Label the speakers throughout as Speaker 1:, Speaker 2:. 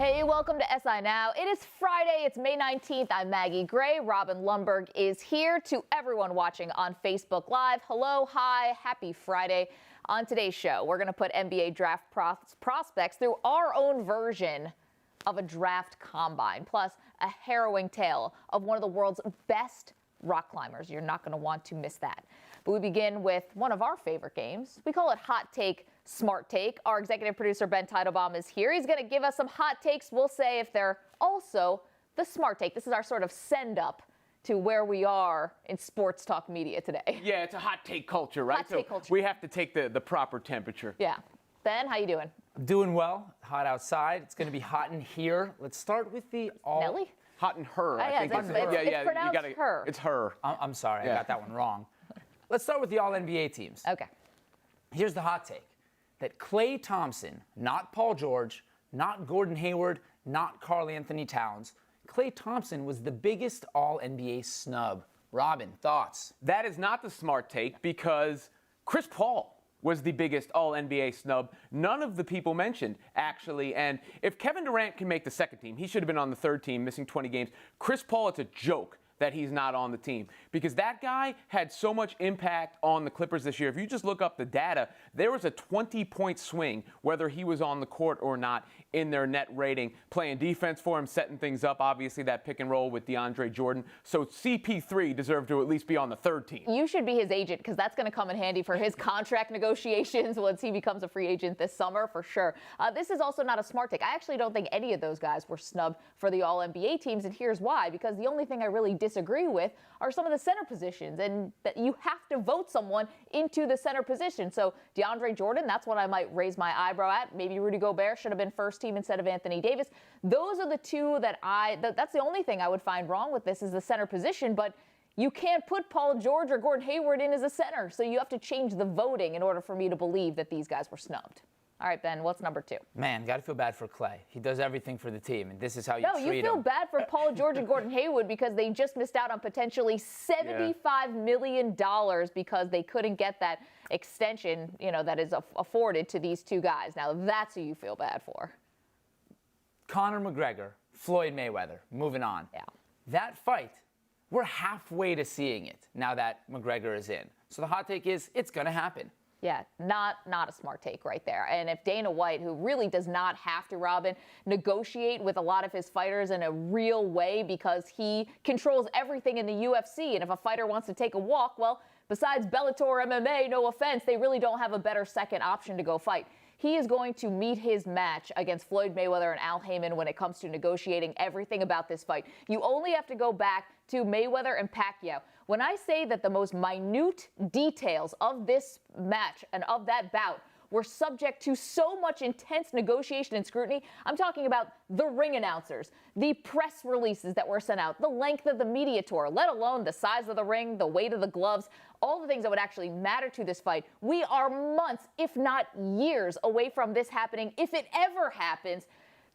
Speaker 1: Hey, welcome to SI Now. It is Friday. It's May 19th. I'm Maggie Gray. Robin Lundberg is here. To everyone watching on Facebook Live, hello, hi, happy Friday. On today's show, we're going to put NBA draft prospects through our own version of a draft combine, plus a harrowing tale of one of the world's best rock climbers. You're not going to want to miss that. But we begin with one of our favorite games. We call it Hot Take, Smart Take. Our executive producer, Ben Teitelbaum, is here. He's going to give us some hot takes. We'll say if they're also the smart take. This is our sort of send up to where we are in sports talk media today.
Speaker 2: Yeah, it's a hot take culture, right?
Speaker 1: Hot take culture.
Speaker 2: We have to take the proper temperature.
Speaker 1: Yeah. Ben, how you doing?
Speaker 3: I'm doing well. Hot outside. It's going to be hot in here. Let's start with the
Speaker 1: Nelly?
Speaker 2: Hot in her,
Speaker 1: Oh,
Speaker 2: I
Speaker 1: yeah,
Speaker 2: think.
Speaker 1: it's pronounced her.
Speaker 2: It's her.
Speaker 3: I'm sorry,
Speaker 2: Yeah.
Speaker 3: I got that one wrong. Let's start with the All-NBA teams.
Speaker 1: Okay.
Speaker 3: Here's the hot take. That Klay Thompson, not Paul George, not Gordon Hayward, not Karl Anthony Towns, Klay Thompson was the biggest All-NBA snub. Robin, thoughts?
Speaker 2: That is not the smart take because Chris Paul was the biggest All-NBA snub. None of the people mentioned, actually. And if Kevin Durant can make the second team, he should have been on the third team, missing 20 games. Chris Paul, it's a joke that he's not on the team because that guy had so much impact on the Clippers this year. If you just look up the data, there was a 20-point swing whether he was on the court or not in their net rating, playing defense for him, setting things up, obviously that pick and roll with DeAndre Jordan. So CP3 deserved to at least be on the third team.
Speaker 1: You should be his agent because that's going to come in handy for his contract negotiations once he becomes a free agent this summer for sure. This is also not a smart take. I actually don't think any of those guys were snubbed for the All-NBA teams, and here's why. Because the only thing I really disagree with are some of the center positions, and that you have to vote someone into the center position. So DeAndre Jordan, that's what I might raise my eyebrow at. Maybe Rudy Gobert should have been first team instead of Anthony Davis. Those are the two that that's the only thing I would find wrong with this is the center position, but you can't put Paul George or Gordon Hayward in as a center, so you have to change the voting in order for me to believe that these guys were snubbed. All right, Ben, what's number two?
Speaker 3: Man, got to feel bad for Klay. He does everything for the team, and this is how you treat him.
Speaker 1: No, you feel bad for Paul George and Gordon Hayward because they just missed out on potentially $75 million because they couldn't get that extension, that is afforded to these two guys. Now, that's who you feel bad for.
Speaker 3: Conor McGregor, Floyd Mayweather, moving on.
Speaker 1: Yeah.
Speaker 3: That fight, we're halfway to seeing it now that McGregor is in. So the hot take is it's going to happen.
Speaker 1: Yeah, not a smart take right there. And if Dana White, who really does not have to, Robin, negotiate with a lot of his fighters in a real way because he controls everything in the UFC, and if a fighter wants to take a walk, well, besides Bellator MMA, no offense, they really don't have a better second option to go fight. He is going to meet his match against Floyd Mayweather and Al Haymon when it comes to negotiating everything about this fight. You only have to go back to Mayweather and Pacquiao. When I say that the most minute details of this match and of that bout were subject to so much intense negotiation and scrutiny, I'm talking about the ring announcers, the press releases that were sent out, the length of the media tour, let alone the size of the ring, the weight of the gloves, all the things that would actually matter to this fight. We are months, if not years, away from this happening, if it ever happens.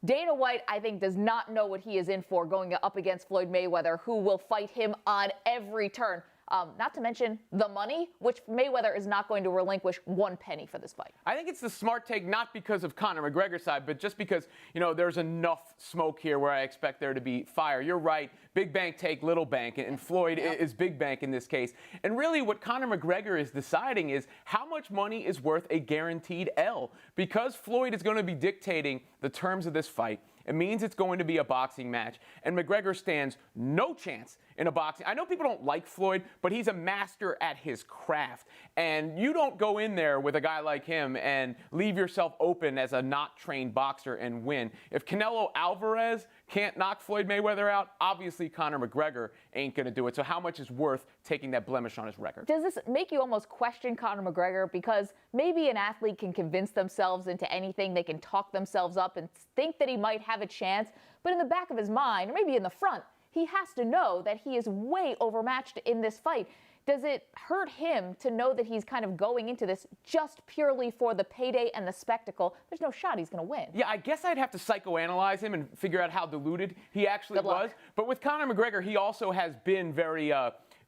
Speaker 1: Dana White, I think, does not know what he is in for going up against Floyd Mayweather, who will fight him on every turn. Not to mention the money, which Mayweather is not going to relinquish one penny for this fight.
Speaker 2: I think it's the smart take, not because of Conor McGregor's side, but just because, there's enough smoke here where I expect there to be fire. You're right. Big bank take little bank, and Floyd is big bank in this case. And really what Conor McGregor is deciding is how much money is worth a guaranteed L. Because Floyd is going to be dictating the terms of this fight, it means it's going to be a boxing match, and McGregor stands no chance in a boxing. I know people don't like Floyd, but he's a master at his craft, and you don't go in there with a guy like him and leave yourself open as a not trained boxer and win. If Canelo Alvarez can't knock Floyd Mayweather out, obviously Conor McGregor ain't going to do it. So how much is worth taking that blemish on his record?
Speaker 1: Does this make you almost question Conor McGregor? Because maybe an athlete can convince themselves into anything. They can talk themselves up and think that he might have a chance. But in the back of his mind, or maybe in the front, he has to know that he is way overmatched in this fight. Does it hurt him to know that he's kind of going into this just purely for the payday and the spectacle? There's no shot he's going to win.
Speaker 2: Yeah, I guess I'd have to psychoanalyze him and figure out how deluded he actually was. But with Conor McGregor, he also has been very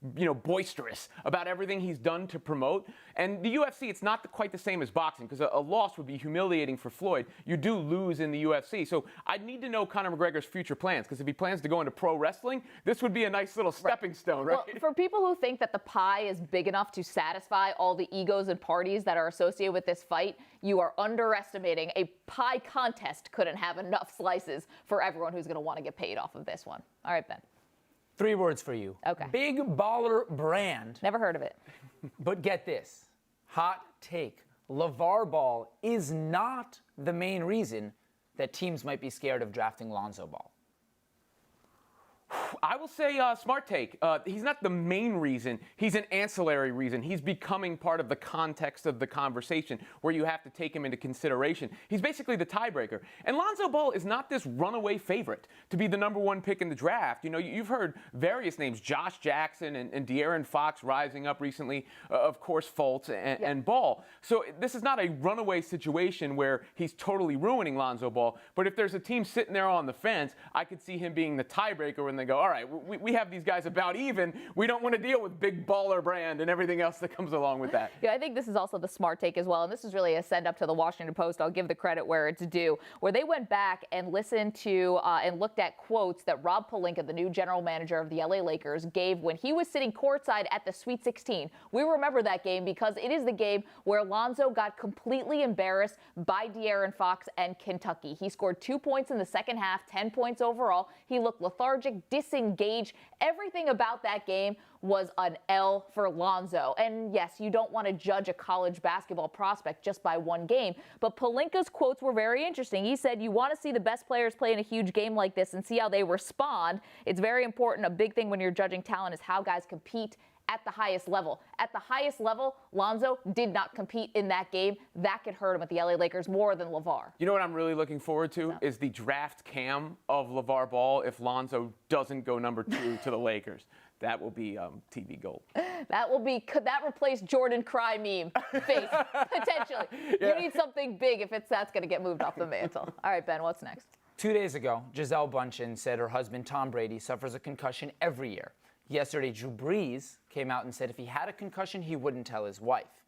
Speaker 2: boisterous about everything he's done to promote. And the UFC, it's not quite the same as boxing, because a loss would be humiliating for Floyd. You do lose in the UFC. So I'd need to know Conor McGregor's future plans, because if he plans to go into pro wrestling, this would be a nice little stepping stone, right?
Speaker 1: Well, for people who think that the pie is big enough to satisfy all the egos and parties that are associated with this fight, you are underestimating. A pie contest couldn't have enough slices for everyone who's going to want to get paid off of this one. All right, Ben.
Speaker 3: 3 words for you.
Speaker 1: Okay.
Speaker 3: Big baller brand.
Speaker 1: Never heard of it.
Speaker 3: But get this. Hot take. LeVar Ball is not the main reason that teams might be scared of drafting Lonzo Ball.
Speaker 2: I will say smart take. He's not the main reason. He's an ancillary reason. He's becoming part of the context of the conversation where you have to take him into consideration. He's basically the tiebreaker. And Lonzo Ball is not this runaway favorite to be the #1 pick in the draft. You've heard various names, Josh Jackson and De'Aaron Fox rising up recently, of course, Fultz and Ball. So this is not a runaway situation where he's totally ruining Lonzo Ball. But if there's a team sitting there on the fence, I could see him being the tiebreaker when they go, all right, we have these guys about even. We don't want to deal with big baller brand and everything else that comes along with that.
Speaker 1: Yeah, I think this is also the smart take as well. And this is really a send up to the Washington Post. I'll give the credit where it's due, where they went back and listened to and looked at quotes that Rob Pelinka, the new general manager of the LA Lakers, gave when he was sitting courtside at the Sweet 16. We remember that game because it is the game where Lonzo got completely embarrassed by De'Aaron Fox and Kentucky. He scored 2 points in the second half, 10 points overall. He looked lethargic, disengaged. Everything about that game was an L for Lonzo. And yes, you don't want to judge a college basketball prospect just by one game. But Pelinka's quotes were very interesting. He said, you want to see the best players play in a huge game like this and see how they respond. It's very important. A big thing when you're judging talent is how guys compete at the highest level. At the highest level, Lonzo did not compete in that game. That could hurt him at the LA Lakers more than LeVar.
Speaker 2: You know what I'm really looking forward to is the draft cam of LeVar Ball if Lonzo doesn't go #2 to the Lakers. That will be TV gold.
Speaker 1: Could that replace Jordan Cry meme face? Potentially. Yeah. You need something big if that's going to get moved off the mantle. All right, Ben, what's next?
Speaker 3: 2 days ago, Gisele Bündchen said her husband Tom Brady suffers a concussion every year. Yesterday, Drew Brees came out and said if he had a concussion, he wouldn't tell his wife.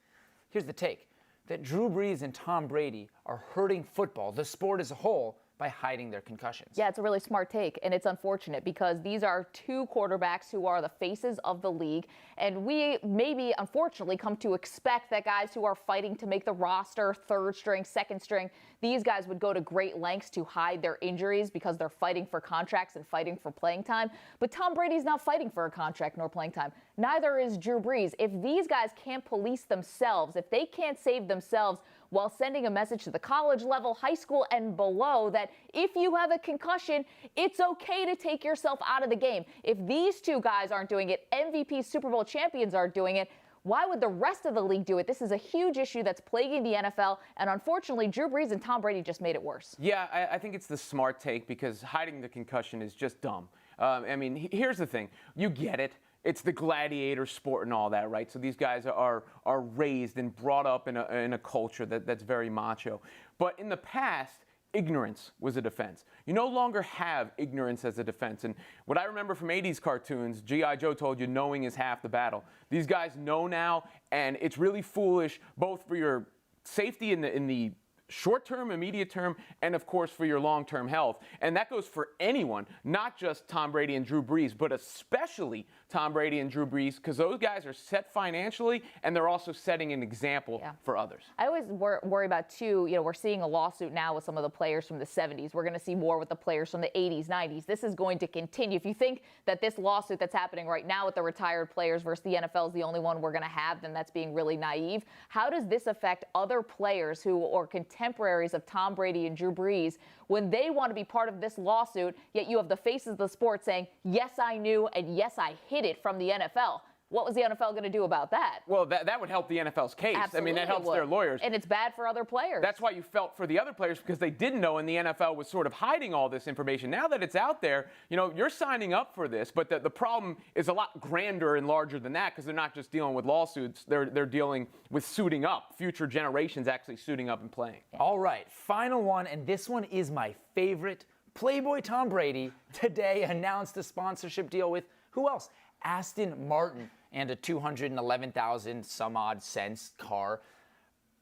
Speaker 3: Here's the take, that Drew Brees and Tom Brady are hurting football, the sport as a whole, by hiding their concussions.
Speaker 1: Yeah, it's a really smart take, and it's unfortunate because these are 2 quarterbacks who are the faces of the league, and we maybe, unfortunately, come to expect that guys who are fighting to make the roster, 3rd string, 2nd string, these guys would go to great lengths to hide their injuries because they're fighting for contracts and fighting for playing time. But Tom Brady's not fighting for a contract nor playing time. Neither is Drew Brees. If these guys can't police themselves, if they can't save themselves while sending a message to the college level, high school, and below that if you have a concussion, it's okay to take yourself out of the game. If these 2 guys aren't doing it, MVP Super Bowl champions aren't doing it, why would the rest of the league do it? This is a huge issue that's plaguing the NFL, and unfortunately, Drew Brees and Tom Brady just made it worse.
Speaker 2: Yeah, I think it's the smart take because hiding the concussion is just dumb. Here's the thing. You get it. It's the gladiator sport and all that, right? So these guys are raised and brought up in a culture that's very macho. But in the past, ignorance was a defense. You no longer have ignorance as a defense. And what I remember from 80s cartoons, G.I. Joe told you knowing is half the battle. These guys know now, and it's really foolish, both for your safety in the short-term, immediate term, and of course for your long-term health. And that goes for anyone, not just Tom Brady and Drew Brees, but especially Tom Brady and Drew Brees, because those guys are set financially, and they're also setting an example for others.
Speaker 1: I always worry about, too, we're seeing a lawsuit now with some of the players from the 70s. We're going to see more with the players from the 80s, 90s. This is going to continue. If you think that this lawsuit that's happening right now with the retired players versus the NFL is the only one we're going to have, then that's being really naive. How does this affect other players who are contemporaries of Tom Brady and Drew Brees when they want to be part of this lawsuit, yet you have the faces of the sport saying, yes, I knew, and yes, I hid it from the NFL? What was the NFL going to do about that?
Speaker 2: Well, that would help the NFL's case.
Speaker 1: Absolutely,
Speaker 2: that helps their lawyers.
Speaker 1: And it's bad for other players.
Speaker 2: That's why you felt for the other players, because they didn't know, and the NFL was sort of hiding all this information. Now that it's out there, you're signing up for this, but the problem is a lot grander and larger than that, because they're not just dealing with lawsuits. They're dealing with suiting up, future generations actually suiting up and playing.
Speaker 3: All right, final one, and this one is my favorite. Playboy Tom Brady today announced a sponsorship deal with who else? Aston Martin and a 211,000 some odd cents car.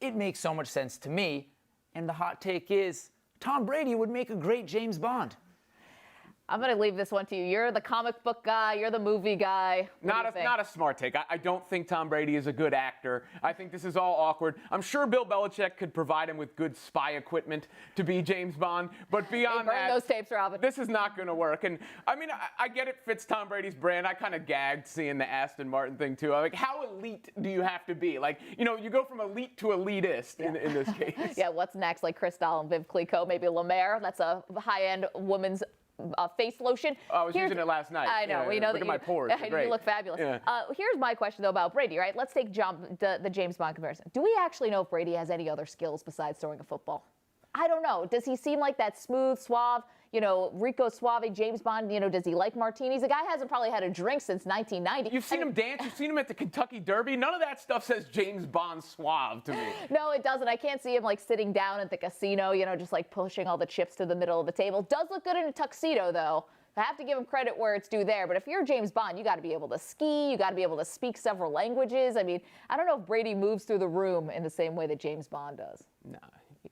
Speaker 3: It makes so much sense to me. And the hot take is Tom Brady would make a great James Bond.
Speaker 1: I'm going to leave this one to you. You're the comic book guy. You're the movie guy.
Speaker 2: Not a smart take. I don't think Tom Brady is a good actor. I think this is all awkward. I'm sure Bill Belichick could provide him with good spy equipment to be James Bond. But beyond
Speaker 1: burn
Speaker 2: that,
Speaker 1: those tapes, Robin.
Speaker 2: This is not going to work. And I mean, I get it fits Tom Brady's brand. I kind of gagged seeing the Aston Martin thing too. I'm like, how elite do you have to be? Like, you know, you go from elite to elitist in this case.
Speaker 1: Yeah, what's next? Like Cristal and Viv Clicquot, maybe La Mer. That's a high-end woman's face lotion.
Speaker 2: Oh, I was using it last night.
Speaker 1: I know.
Speaker 2: Yeah,
Speaker 1: we know
Speaker 2: look
Speaker 1: that
Speaker 2: at my pores.
Speaker 1: You look fabulous.
Speaker 2: Yeah.
Speaker 1: Here's my question, though, about Brady, right? Let's take the James Bond comparison. Do we actually know if Brady has any other skills besides throwing a football? I don't know. Does he seem like that smooth, suave, you know, Rico Suave, James Bond? You know, does he like martinis? The guy hasn't probably had a drink since 1990.
Speaker 2: You've seen him dance. You've seen him at the Kentucky Derby. None of that stuff says James Bond suave to me.
Speaker 1: No, it doesn't. I can't see him like sitting down at the casino, you know, just like pushing all the chips to the middle of the table. Does look good in a tuxedo, though. I have to give him credit where it's due there. But if you're James Bond, you got to be able to ski. You got to be able to speak several languages. I mean, I don't know if Brady moves through the room in the same way that James Bond does.
Speaker 2: Nah.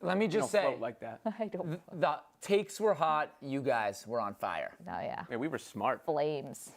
Speaker 3: Let me just say,
Speaker 2: float like that.
Speaker 1: I don't.
Speaker 3: the takes were hot. You guys were on fire.
Speaker 1: No, yeah.
Speaker 2: Yeah, we were smart.
Speaker 1: Flames.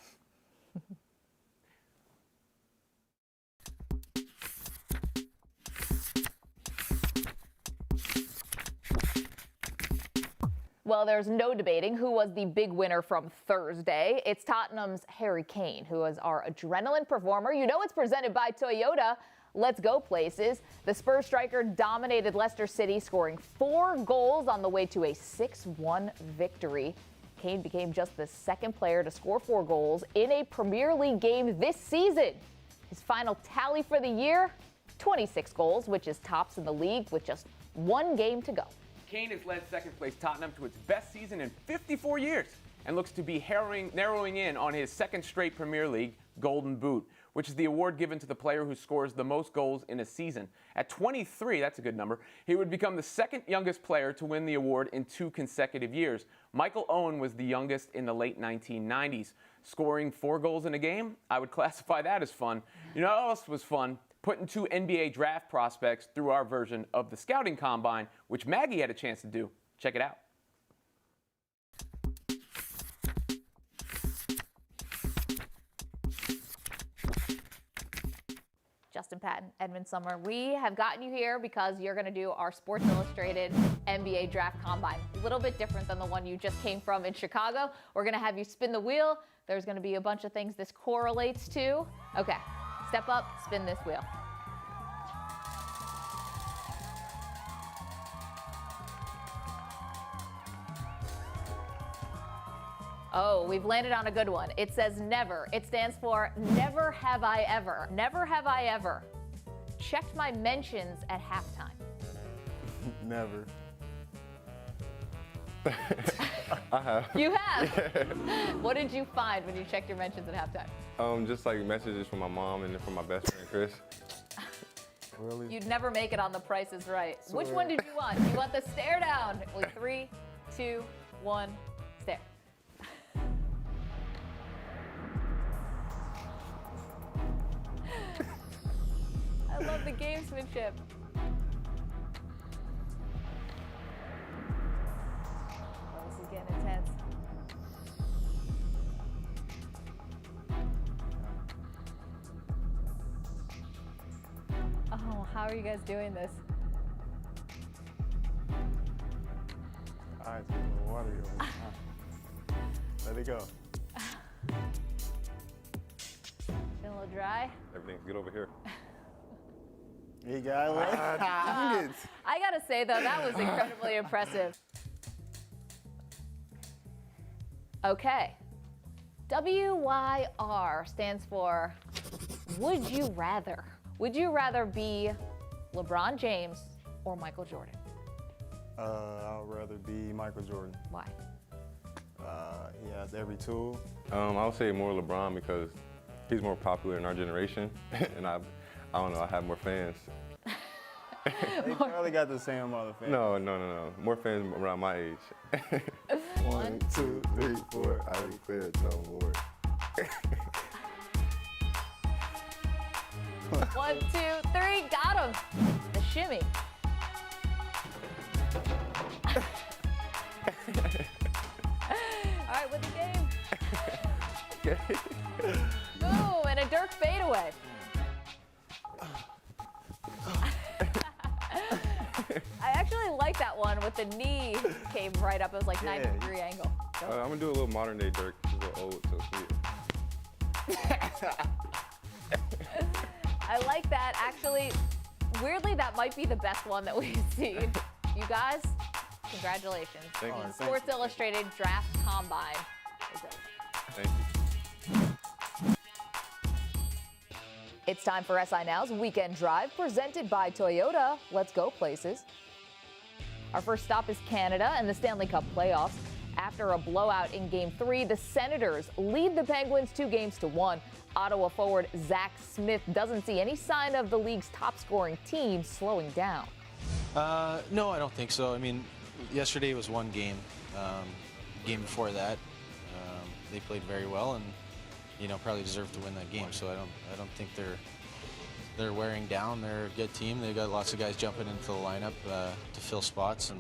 Speaker 1: Well, there's no debating who was the big winner from Thursday. It's Tottenham's Harry Kane, who is our adrenaline performer. You know it's presented by Toyota. Let's go places. The Spurs striker dominated Leicester City, scoring 4 goals on the way to a 6-1 victory. Kane became just the second player to score 4 goals in a Premier League game this season. His final tally for the year, 26 goals, which is tops in the league with just 1 game to go.
Speaker 2: Kane has led second-place Tottenham to its best season in 54 years and looks to be narrowing in on his second straight Premier League Golden Boot, which is the award given to the player who scores the most goals in a season. At 23, that's a good number, he would become the second youngest player to win the award in 2 consecutive years. Michael Owen was the youngest in the late 1990s. Scoring 4 goals in a game, I would classify that as fun. You know what else was fun? Putting 2 NBA draft prospects through our version of the scouting combine, which Maggie had a chance to do. Check it out.
Speaker 1: Justin Patton, Edmond Summer, we have gotten you here because you're going to do our Sports Illustrated NBA Draft Combine. A little bit different than the one you just came from in Chicago. We're going to have you spin the wheel. There's going to be a bunch of things this correlates to. Okay, step up, spin this wheel. Oh, we've landed on a good one. It says never. It stands for never have I ever. Never have I ever checked my mentions at halftime.
Speaker 4: Never. I have.
Speaker 1: You have? What did you find when you checked your mentions at halftime?
Speaker 4: Just like messages from my mom and then from my best friend Chris. Really?
Speaker 1: You'd never make it on The Price is Right. Which
Speaker 4: Swear.
Speaker 1: one did you want? You want the stare down? With 3, 2, 1, stare. I love the gamesmanship. Oh, this is getting intense. Oh, how are you guys doing this?
Speaker 4: All right, take a little water here. Let it go.
Speaker 1: Feeling a little dry?
Speaker 4: Everything's good over here.
Speaker 5: You got it.
Speaker 1: I gotta say though, that was incredibly impressive. Okay. WYR stands for Would You Rather. Would you rather be LeBron James or Michael Jordan?
Speaker 5: I'd rather be Michael Jordan.
Speaker 1: Why?
Speaker 5: He has every tool.
Speaker 4: I would say more LeBron because he's more popular in our generation, and I don't know, I have more fans.
Speaker 5: They probably got the same amount of fans.
Speaker 4: No. More fans around my age. 1, 2, 3, 4. I declare no more.
Speaker 1: 1, 2, 3, got him. The shimmy. All right, with the game. Boom, and a Dirk fadeaway. I actually like that one with the knee came right up. It was like 90-degree angle.
Speaker 4: I'm going to do a little modern day Dirk. He's a little old, so sweet.
Speaker 1: I like that. Actually, weirdly, that might be the best one that we've seen. You guys, congratulations.
Speaker 4: Thank you.
Speaker 1: Sports Illustrated Draft Combine is over.
Speaker 4: Thank you.
Speaker 1: It's time for SI Now's Weekend Drive, presented by Toyota. Let's go places. Our first stop is Canada and the Stanley Cup playoffs. After a blowout in Game 3, the Senators lead the Penguins 2-1. Ottawa forward Zach Smith doesn't see any sign of the league's top-scoring team slowing down.
Speaker 6: No, I don't think so. I mean, yesterday was one game. Game before that, they played very well and, probably deserved to win that game. So I don't think they're wearing down. They're a good team. They've got lots of guys jumping into the lineup to fill spots, and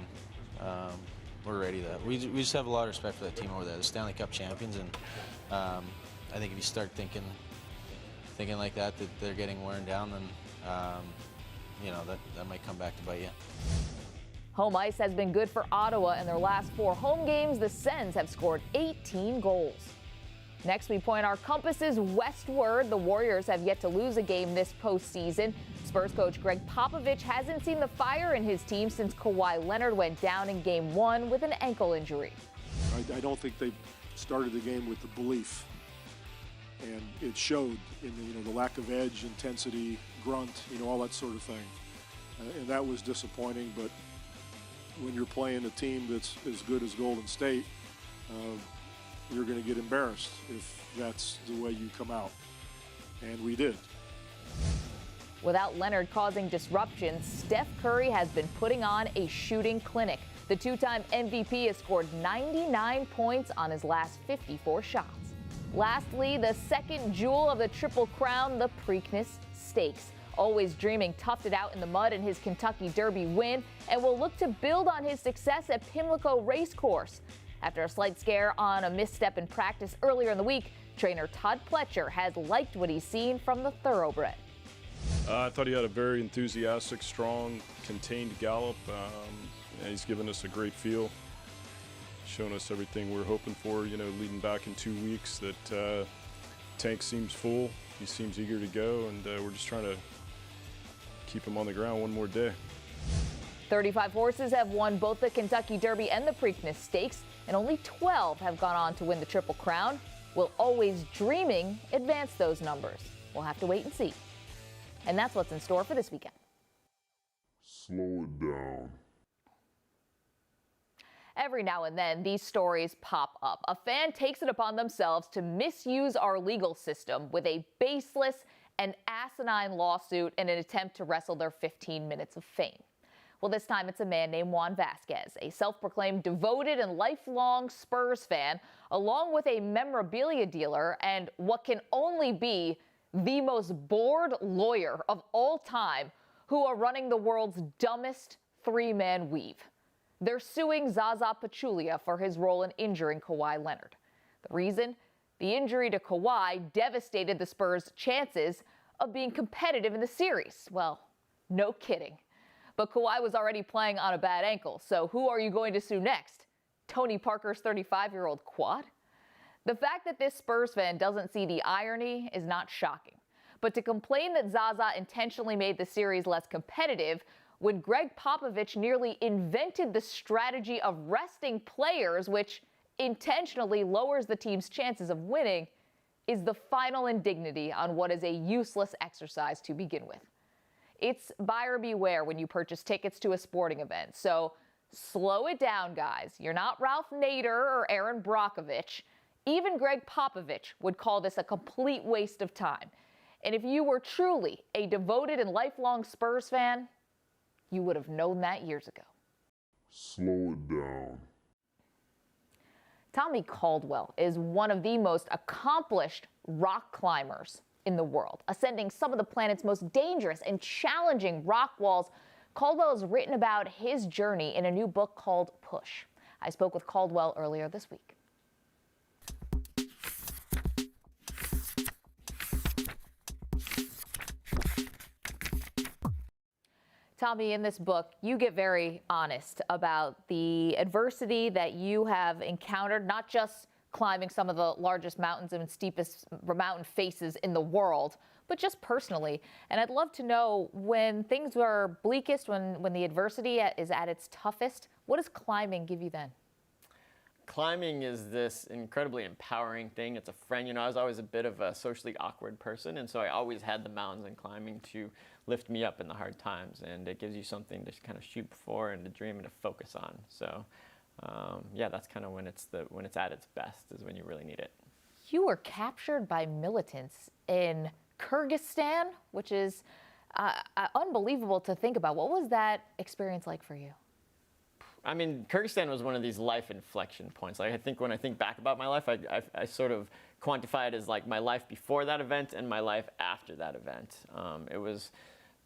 Speaker 6: we're ready. We just have a lot of respect for that team over there. The Stanley Cup champions, and I think if you start thinking like that they're getting worn down, then that might come back to bite you.
Speaker 1: Home ice has been good for Ottawa. In their last 4 home games, the Sens have scored 18 goals. Next, we point our compasses westward. The Warriors have yet to lose a game this postseason. Spurs coach Greg Popovich hasn't seen the fire in his team since Kawhi Leonard went down in Game 1 with an ankle injury.
Speaker 7: I don't think they started the game with the belief, and it showed in the lack of edge, intensity, grunt, all that sort of thing, and that was disappointing. But when you're playing a team that's as good as Golden State, you're going to get embarrassed if that's the way you come out, and we did.
Speaker 1: Without Leonard causing disruptions, Steph Curry has been putting on a shooting clinic. The 2-time MVP has scored 99 points on his last 54 shots. Lastly, the second jewel of the Triple Crown, the Preakness Stakes. Always dreaming toughed it out in the mud in his Kentucky Derby win, and will look to build on his success at Pimlico Racecourse. After a slight scare on a misstep in practice earlier in the week, trainer Todd Pletcher has liked what he's seen from the thoroughbred.
Speaker 8: I thought he had a very enthusiastic, strong, contained gallop. And he's given us a great feel, shown us everything we're hoping for, leading back in 2 weeks. That tank seems full, he seems eager to go, and we're just trying to keep him on the ground one more day.
Speaker 1: 35 horses have won both the Kentucky Derby and the Preakness Stakes, and only 12 have gone on to win the Triple Crown. Will Always Dreaming advance those numbers? We'll have to wait and see. And that's what's in store for this weekend.
Speaker 9: Slow it down.
Speaker 1: Every now and then, these stories pop up. A fan takes it upon themselves to misuse our legal system with a baseless and asinine lawsuit in an attempt to wrestle their 15 minutes of fame. Well, this time it's a man named Juan Vasquez, a self-proclaimed devoted and lifelong Spurs fan, along with a memorabilia dealer and what can only be the most bored lawyer of all time, who are running the world's dumbest 3-man weave. They're suing Zaza Pachulia for his role in injuring Kawhi Leonard. The reason? The injury to Kawhi devastated the Spurs' chances of being competitive in the series. Well, no kidding. But Kawhi was already playing on a bad ankle, so who are you going to sue next? Tony Parker's 35-year-old quad? The fact that this Spurs fan doesn't see the irony is not shocking. But to complain that Zaza intentionally made the series less competitive when Greg Popovich nearly invented the strategy of resting players, which intentionally lowers the team's chances of winning, is the final indignity on what is a useless exercise to begin with. It's buyer beware when you purchase tickets to a sporting event. So slow it down, guys. You're not Ralph Nader or Aaron Brockovich. Even Greg Popovich would call this a complete waste of time. And if you were truly a devoted and lifelong Spurs fan, you would have known that years ago.
Speaker 9: Slow it down.
Speaker 1: Tommy Caldwell is one of the most accomplished rock climbers in the world, ascending some of the planet's most dangerous and challenging rock walls. Caldwell has written about his journey in a new book called Push. I spoke with Caldwell earlier this week. Tommy, in this book, you get very honest about the adversity that you have encountered, not just climbing some of the largest mountains and steepest mountain faces in the world, but just personally. And I'd love to know, when things are bleakest, when the adversity is at its toughest, what does climbing give you then?
Speaker 10: Climbing is this incredibly empowering thing. It's a friend. You know, I was always a bit of a socially awkward person, and so I always had the mountains and climbing to lift me up in the hard times, and it gives you something to kind of shoot for and to dream and to focus on. So, yeah, that's kind of when it's at its best, is when you really need it.
Speaker 1: You were captured by militants in Kyrgyzstan, which is unbelievable to think about. What was that experience like for you?
Speaker 10: I mean, Kyrgyzstan was one of these life inflection points. Like, I think when I think back about my life, I sort of quantify it as like my life before that event and my life after that event. It was,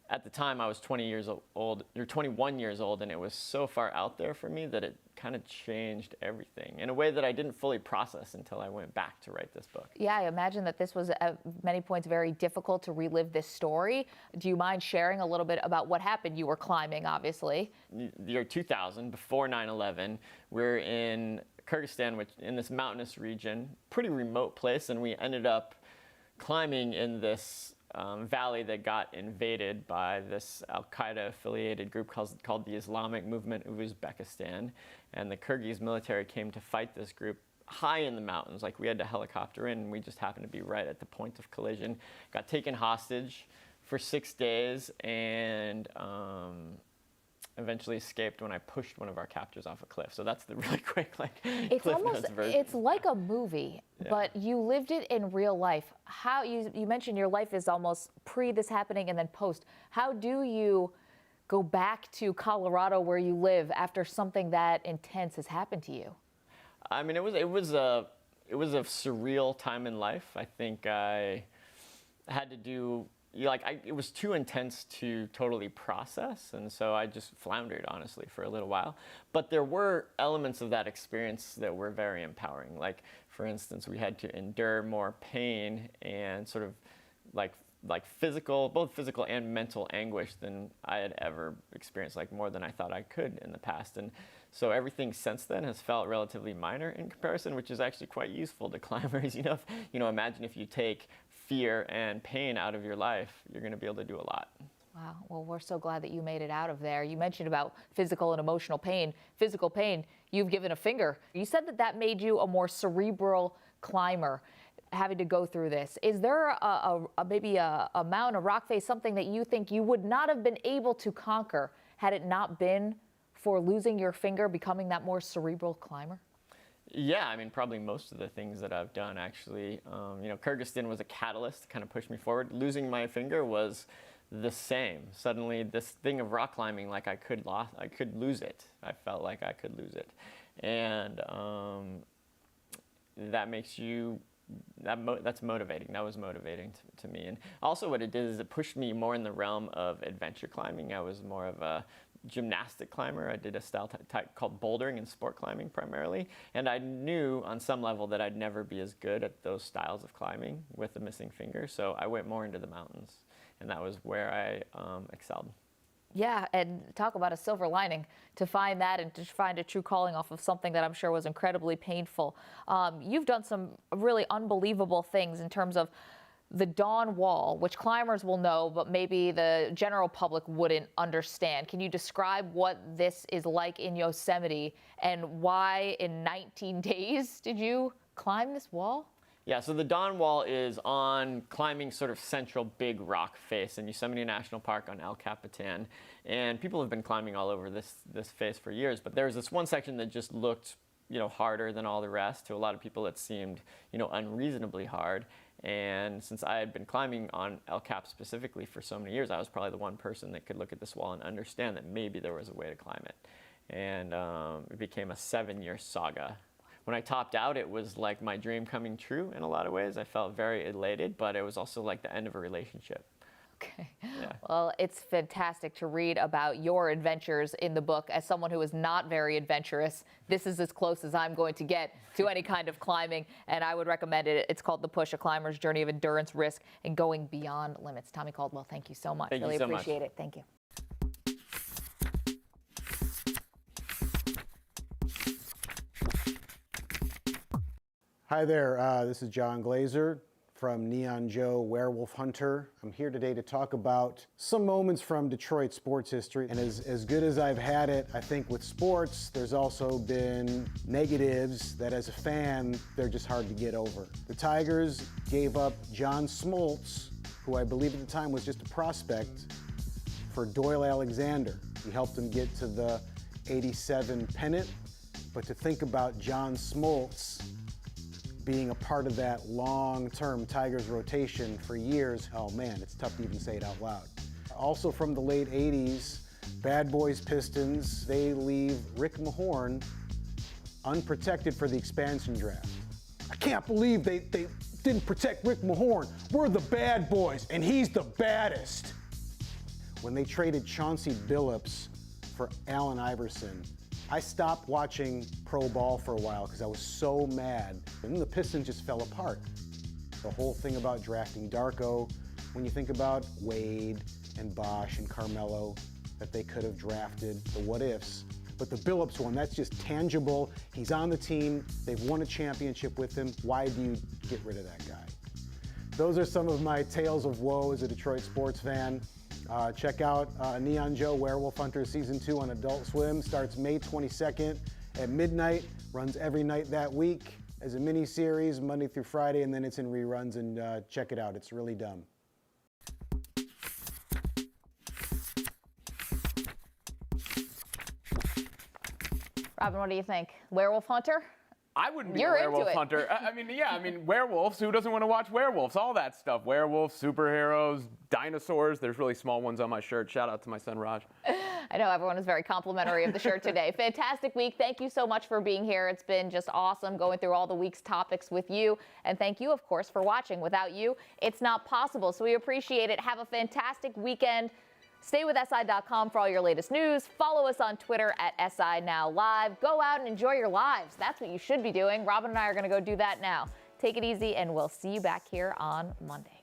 Speaker 10: at the time, I was 20 years old, or 21 years old, and it was so far out there for me that it kind of changed everything in a way that I didn't fully process until I went back to write this book.
Speaker 1: Yeah, I imagine that this was at many points very difficult to relive this story. Do you mind sharing a little bit about what happened? You were climbing, obviously.
Speaker 10: The year 2000, before 9/11, we're in Kyrgyzstan, which in this mountainous region, pretty remote place, and we ended up climbing in this valley that got invaded by this Al-Qaeda affiliated group called the Islamic Movement of Uzbekistan. And the Kyrgyz military came to fight this group high in the mountains. Like, we had to helicopter in, and we just happened to be right at the point of collision. Got taken hostage for 6 days, and eventually escaped when I pushed one of our captors off a cliff. So that's the really quick, like,
Speaker 1: it's almost, it's like a movie, yeah. But you lived it in real life. How you mentioned your life is almost pre this happening and then post. How do you go back to Colorado where you live after something that intense has happened to you?
Speaker 10: I mean, it was a surreal time in life. I think I had to do, it was too intense to totally process, and so I just floundered, honestly, for a little while. But there were elements of that experience that were very empowering. Like, for instance, we had to endure more pain and sort of like both physical and mental anguish than I had ever experienced, like more than I thought I could in the past. And so everything since then has felt relatively minor in comparison, which is actually quite useful to climbers. Imagine if you take fear and pain out of your life, you're going to be able to do a lot.
Speaker 1: Wow. Well, we're so glad that you made it out of there. You mentioned about physical and emotional pain. Physical pain, you've given a finger. You said that made you a more cerebral climber, having to go through this. Is there maybe a mountain, a rock face, something that you think you would not have been able to conquer had it not been for losing your finger, becoming that more cerebral climber?
Speaker 10: Yeah, I mean, probably most of the things that I've done, actually. Kyrgyzstan was a catalyst to kind of push me forward. Losing my finger was the same. Suddenly, this thing of rock climbing, like I could lose it. I felt like I could lose it. And that makes you, that's motivating. That was motivating to me. And also what it did is it pushed me more in the realm of adventure climbing. I was more of a gymnastic climber. I did a style type called bouldering and sport climbing primarily, and I knew on some level that I'd never be as good at those styles of climbing with a missing finger, so I went more into the mountains, and that was where I excelled.
Speaker 1: Yeah, and talk about a silver lining to find that and to find a true calling off of something that I'm sure was incredibly painful. You've done some really unbelievable things in terms of the Dawn Wall, which climbers will know, but maybe the general public wouldn't understand. Can you describe what this is like in Yosemite and why in 19 days did you climb this wall?
Speaker 10: Yeah, so the Dawn Wall is on climbing sort of central big rock face in Yosemite National Park on El Capitan. And people have been climbing all over this face for years, but there's this one section that just looked, harder than all the rest. To a lot of people it seemed, unreasonably hard. And since I had been climbing on El Cap specifically for so many years, I was probably the one person that could look at this wall and understand that maybe there was a way to climb it. And it became a 7-year saga. when I topped out, it was like my dream coming true in a lot of ways. I felt very elated, but it was also like the end of a relationship.
Speaker 1: Okay.
Speaker 10: Yeah.
Speaker 1: Well, it's fantastic to read about your adventures in the book. As someone who is not very adventurous, this is as close as I'm going to get to any kind of climbing, and I would recommend it. It's called The Push, A Climber's Journey of Endurance, Risk, and Going Beyond Limits. Tommy Caldwell, thank you so much.
Speaker 10: Thank you
Speaker 1: really
Speaker 10: so much.
Speaker 1: appreciate it. Thank you.
Speaker 11: Hi there, this is John Glazer from Neon Joe Werewolf Hunter. I'm here today to talk about some moments from Detroit sports history. And as good as I've had it, I think with sports, there's also been negatives that as a fan, they're just hard to get over. The Tigers gave up John Smoltz, who I believe at the time was just a prospect, for Doyle Alexander. He helped them get to the '87 pennant, but to think about John Smoltz being a part of that long-term Tigers rotation for years, oh man, it's tough to even say it out loud. Also from the late 80s, Bad Boys Pistons, they leave Rick Mahorn unprotected for the expansion draft. I can't believe they didn't protect Rick Mahorn. We're the bad boys, and he's the baddest. When they traded Chauncey Billups for Allen Iverson, I stopped watching pro ball for a while because I was so mad. And then the Pistons just fell apart. The whole thing about drafting Darko, when you think about Wade and Bosh and Carmelo, that they could have drafted, the what ifs. But the Billups one, that's just tangible. He's on the team. They've won a championship with him. Why do you get rid of that guy? Those are some of my tales of woe as a Detroit sports fan. Check out Neon Joe Werewolf Hunter Season 2 on Adult Swim. Starts May 22nd at midnight. Runs every night that week as a mini-series, Monday through Friday, and then it's in reruns, and check it out. It's really dumb.
Speaker 1: Robin, what do you think? Werewolf Hunter?
Speaker 2: I wouldn't be
Speaker 1: You're
Speaker 2: a
Speaker 1: into
Speaker 2: werewolf
Speaker 1: it.
Speaker 2: hunter. I mean, werewolves. Who doesn't want to watch werewolves? All that stuff. Werewolves, superheroes, dinosaurs. There's really small ones on my shirt. Shout out to my son, Raj.
Speaker 1: I know everyone is very complimentary of the shirt today. Fantastic week. Thank you so much for being here. It's been just awesome going through all the week's topics with you. And thank you, of course, for watching. Without you, it's not possible. So we appreciate it. Have a fantastic weekend. Stay with SI.com for all your latest news. Follow us on Twitter at SI Now Live. Go out and enjoy your lives. That's what you should be doing. Robin and I are going to go do that now. Take it easy, and we'll see you back here on Monday.